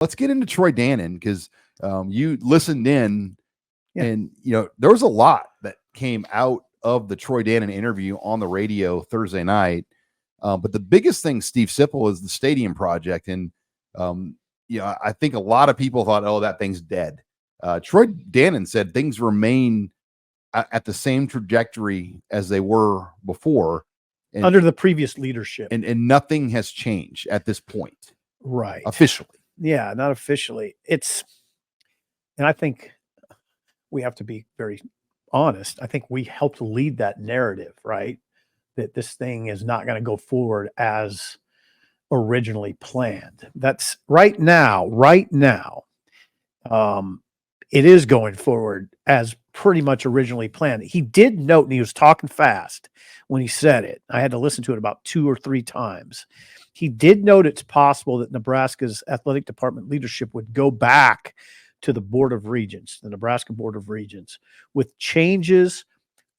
let's get into Troy Dannen because you listened in, Yeah. and there was a lot that came out of the Troy Dannen interview on the radio Thursday night. But the biggest thing, Steve Sipple, is the stadium project, and I think a lot of people thought, "Oh, that thing's dead." Troy Dannen said things remain at the same trajectory as they were before, under the previous leadership, and nothing has changed at this point, right? Officially. Yeah, not officially. And I think we have to be very honest. I think we helped lead that narrative, right? That this thing is not going to go forward as originally planned. That's right now. It is going forward as pretty much originally planned. He did note, and he was talking fast when he said it. I had to listen to it about 2 or 3 times. He did note it's possible that Nebraska's athletic department leadership would go back to the Board of Regents, the Nebraska Board of Regents, with changes,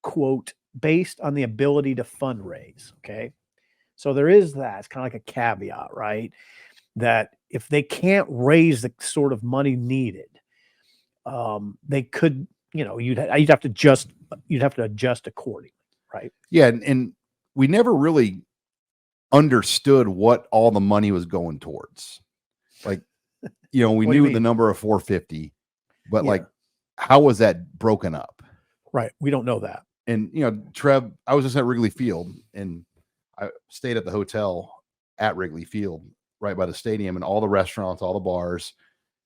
quote, based on the ability to fundraise. Okay. So there is that. It's kind of like a caveat, right? That if they can't raise the sort of money needed, they could, you'd have to adjust accordingly, right? Yeah, and we never really understood what all the money was going towards. Like, we knew the number of 450, but like, how was that broken up? Right. We don't know that. And Trev, I was just at Wrigley Field, and I stayed at the hotel at Wrigley Field, right by the stadium, and all the restaurants, all the bars.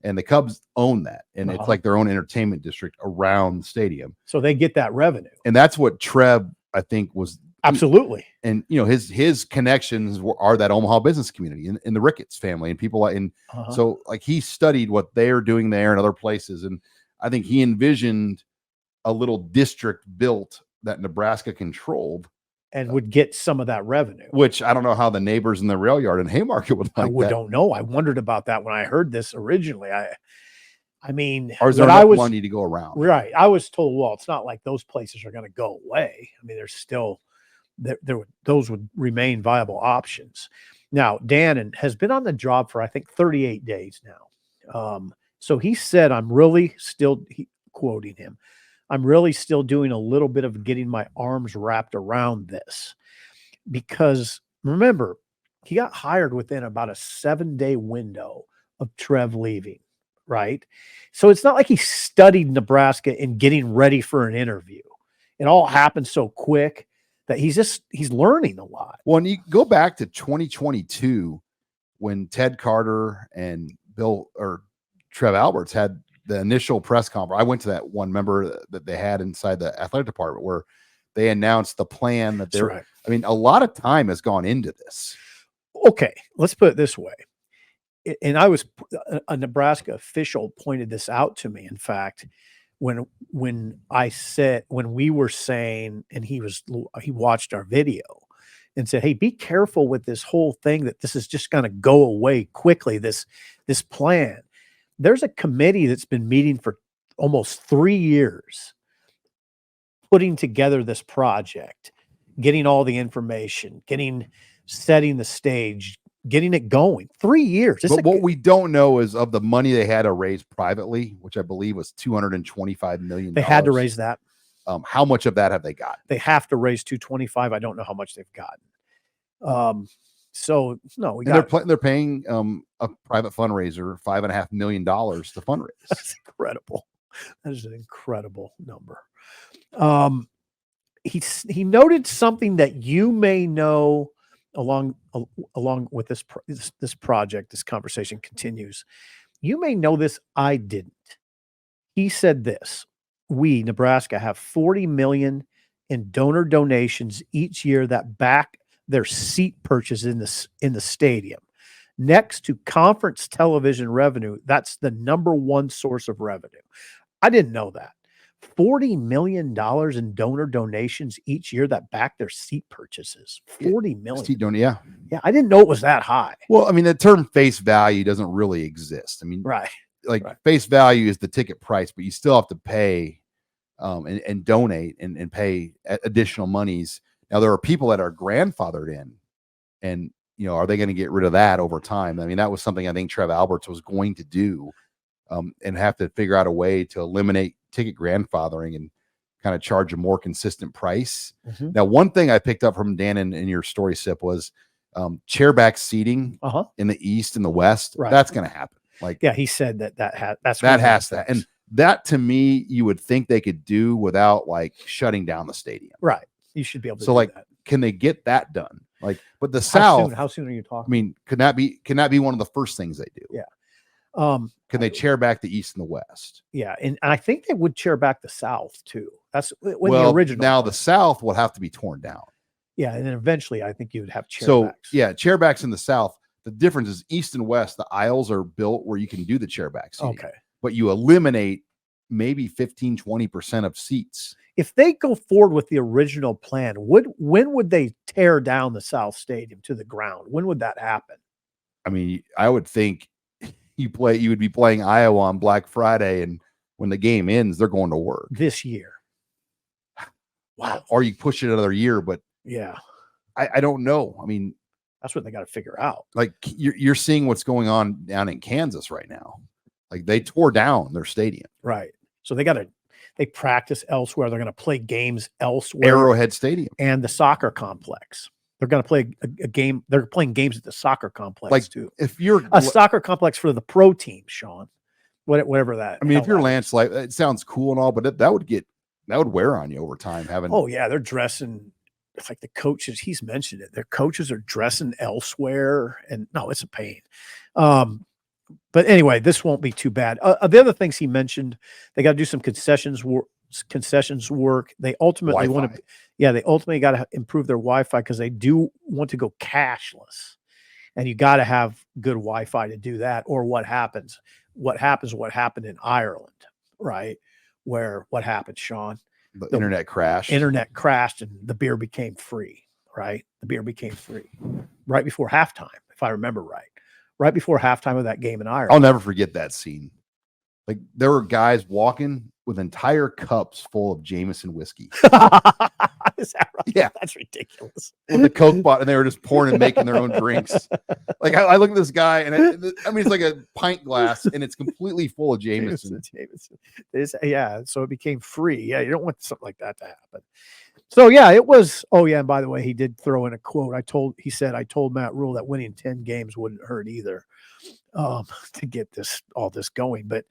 And the Cubs own that. And it's like their own entertainment district around the stadium. So they get that revenue. And that's what Trev, I think, was. Absolutely. And, his connections are that Omaha business community and the Ricketts family and people. And so like he studied what they're doing there and other places. And I think he envisioned a little district built that Nebraska controlled. And would get some of that revenue. Which I don't know how the neighbors in the rail yard in Haymarket would like that. Don't know. I wondered about that when I heard this originally. I mean, or is there enough money to go around? Right. I was told, well, it's not like those places are going to go away. I mean, there's still those would remain viable options. Now, Dannen has been on the job for, I think, 38 days now. So he said, quoting him, I'm really still doing a little bit of getting my arms wrapped around this, because remember, he got hired within about a 7-day window of Trev leaving, right? So it's not like he studied Nebraska in getting ready for an interview. It all happened so quick that he's learning a lot. Well, and you go back to 2022 when Ted Carter and Trev Alberts had the initial press conference. I went to that one, remember, that they had inside the athletic department where they announced the plan that they're, right. I mean, a lot of time has gone into this. Okay. Let's put it this way. And a Nebraska official pointed this out to me. In fact, when we were saying, and he watched our video and said, hey, be careful with this whole thing, that this is just going to go away quickly. This plan. There's a committee that's been meeting for almost 3 years, putting together this project, getting all the information, setting the stage, getting it going. 3 years. But what we don't know is of the money they had to raise privately, which I believe was $225 million. They had to raise that. How much of that have they got? They have to raise 225. I don't know how much they've gotten. So no, they're paying a private fundraiser $5.5 million to fundraise. That's incredible. That is an incredible number. He noted something that you may know along with this project. This conversation continues. You may know this. I didn't. He said this: we, Nebraska, have 40 million in donor donations each year that back their seat purchase in the stadium. Next to conference television revenue, that's the number one source of revenue. I didn't know that. $40 million in donor donations each year that back their seat purchases. 40 million. Seat yeah. Yeah, I didn't know it was that high. Well, I mean, the term face value doesn't really exist. I mean, right. Face value is the ticket price, but you still have to pay and donate and pay additional monies. Now, there are people that are grandfathered in, and are they going to get rid of that over time? I mean, that was something I think Trev Alberts was going to do, and have to figure out a way to eliminate ticket grandfathering and kind of charge a more consistent price. Mm-hmm. Now, one thing I picked up from Dan in your story, Sip, was chairback seating in the East and the West. Right. That's going to happen. Like, yeah, he said that has that. And that, to me, you would think they could do without like shutting down the stadium. Right. You should be able to so do like that. Can they get that done? Like, but the South, how soon are you talking? I mean, can that be one of the first things they do? Yeah. Can they chair back the East and the West? Yeah, and I think they would chair back the South too. That's when the original. Now the South will have to be torn down. Yeah, and then eventually I think you would have chairbacks. So yeah, chairbacks in the South. The difference is East and West. The aisles are built where you can do the chairbacks. Okay, but you eliminate maybe 15-20% of seats. If they go forward with the original plan, when would they tear down the South Stadium to the ground? When would that happen? I mean, I would think you would be playing Iowa on Black Friday, and when the game ends, they're going to work this year. Wow. Or you push it another year, but yeah, I don't know. I mean, that's what they got to figure out. Like you're seeing what's going on down in Kansas right now. Like they tore down their stadium. Right. So they practice elsewhere. They're going to play games elsewhere. Arrowhead Stadium and the soccer complex. They're going to play a game. They're playing games at the soccer complex too. If you're a soccer complex for the pro team, Sean, whatever that. I mean, if you're Lance, like it sounds cool and all, but that would wear on you over time. Oh yeah, they're dressing. It's like the coaches. He's mentioned it. Their coaches are dressing elsewhere, and no, it's a pain. But anyway, this won't be too bad. The other things he mentioned, they got to do some concessions work. They ultimately want to, they ultimately got to improve their Wi-Fi because they do want to go cashless, and you got to have good Wi-Fi to do that. Or what happened in Ireland, right? Where what happened, Sean? The internet crashed. Internet crashed, and the beer became free. Right, the beer became free right before halftime, if I remember right. Right before halftime of that game in Ireland. I'll never forget that scene. Like there were guys walking with entire cups full of Jameson whiskey. Is that right? Yeah, that's ridiculous. With the Coke bottle, and they were just pouring and making their own drinks. Like I look at this guy, and I mean, it's like a pint glass, and it's completely full of Jameson. So it became free. Yeah, you don't want something like that to happen. So yeah, it was. Oh yeah, and by the way, he did throw in a quote. He said, I told Matt Rule that winning 10 games wouldn't hurt either, to get all this going. But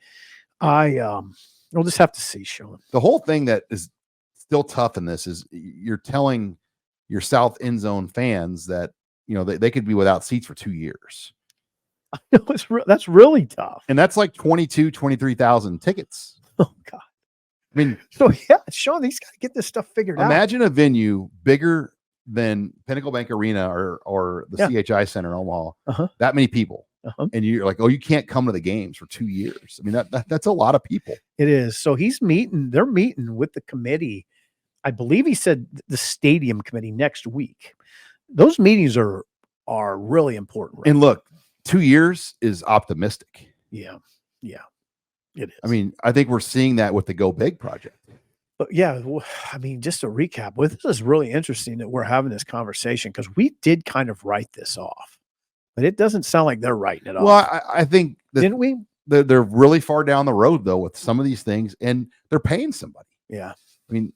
we'll just have to see, Sean. The whole thing that is still tough in this is you're telling your South end zone fans that they could be without seats for 2 years. I know that's really tough, and that's like 23,000 tickets. Oh God. I mean, so yeah, Sean, he's got to get this stuff figured out. Imagine a venue bigger than Pinnacle Bank Arena or the CHI Center in Omaha. That many people, and you're like, oh, you can't come to the games for 2 years. I mean, that's a lot of people. It is. So they're meeting with the committee. I believe he said the stadium committee next week. Those meetings are really important. Right? And look, 2 years is optimistic. Yeah. It is. I mean, I think we're seeing that with the Go Big project. But yeah, I mean, just to recap, this is really interesting that we're having this conversation because we did kind of write this off, but it doesn't sound like they're writing it off. Well, I think didn't we? They're really far down the road though with some of these things, and they're paying somebody. Yeah, I mean,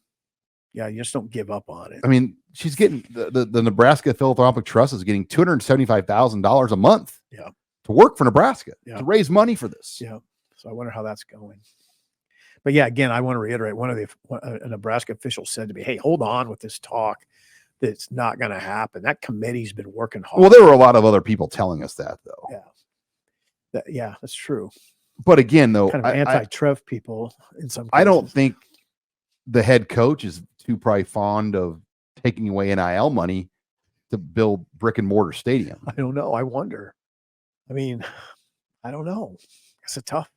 yeah, you just don't give up on it. I mean, she's getting the Nebraska Philanthropic Trust is getting $275,000 a month. Yeah, to work for Nebraska to raise money for this. Yeah. So I wonder how that's going. But yeah, again, I want to reiterate, a Nebraska official said to me, hey, hold on with this talk. That's not going to happen. That committee's been working hard. Well, there were a lot of other people telling us that, though. Yeah. That's true. But again, though, kind of anti-Trev people in some cases. I don't think the head coach is too probably fond of taking away NIL money to build brick and mortar stadium. I don't know. I wonder. I mean, I don't know. It's a tough.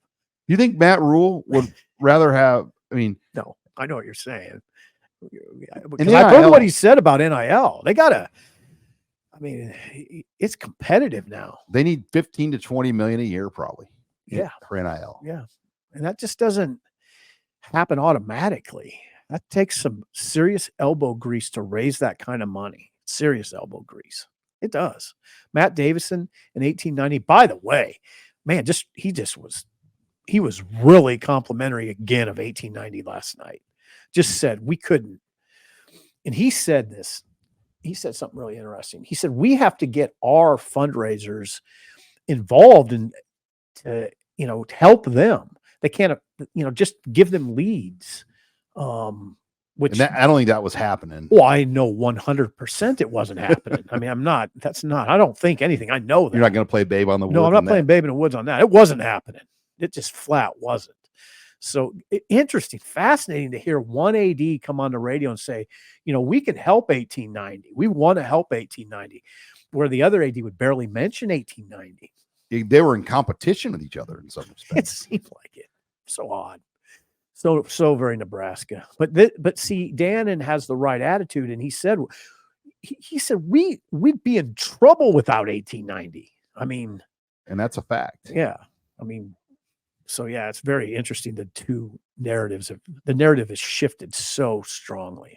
You think Matt Rule would rather have? I mean, no, I know what you're saying. Because I've heard what he said about NIL. They gotta. I mean, it's competitive now. They need 15 to 20 million a year, probably. Yeah, for NIL. Yeah, and that just doesn't happen automatically. That takes some serious elbow grease to raise that kind of money. Serious elbow grease. It does. Matt Davison in 1890. By the way, man, he was really complimentary again of 1890 last night. Just said we couldn't. And he said this. He said something really interesting. He said we have to get our fundraisers involved in to help them. They can't just give them leads. Which I don't think that was happening. Well, I know 100% it wasn't happening. I mean, I don't think anything. I know that. You're not going to play Babe on the Woods. No, I'm not playing Babe in the Woods on that. It wasn't happening. It just flat wasn't. So interesting, fascinating to hear one AD come on the radio and say, we can help 1890. We want to help 1890, where the other AD would barely mention 1890. They were in competition with each other in some respects. It seemed like it. So odd. So very Nebraska. But see, Dannen has the right attitude, and he said we'd be in trouble without 1890. I mean, and that's a fact. Yeah. I mean, so yeah, it's very interesting. The narrative has shifted so strongly.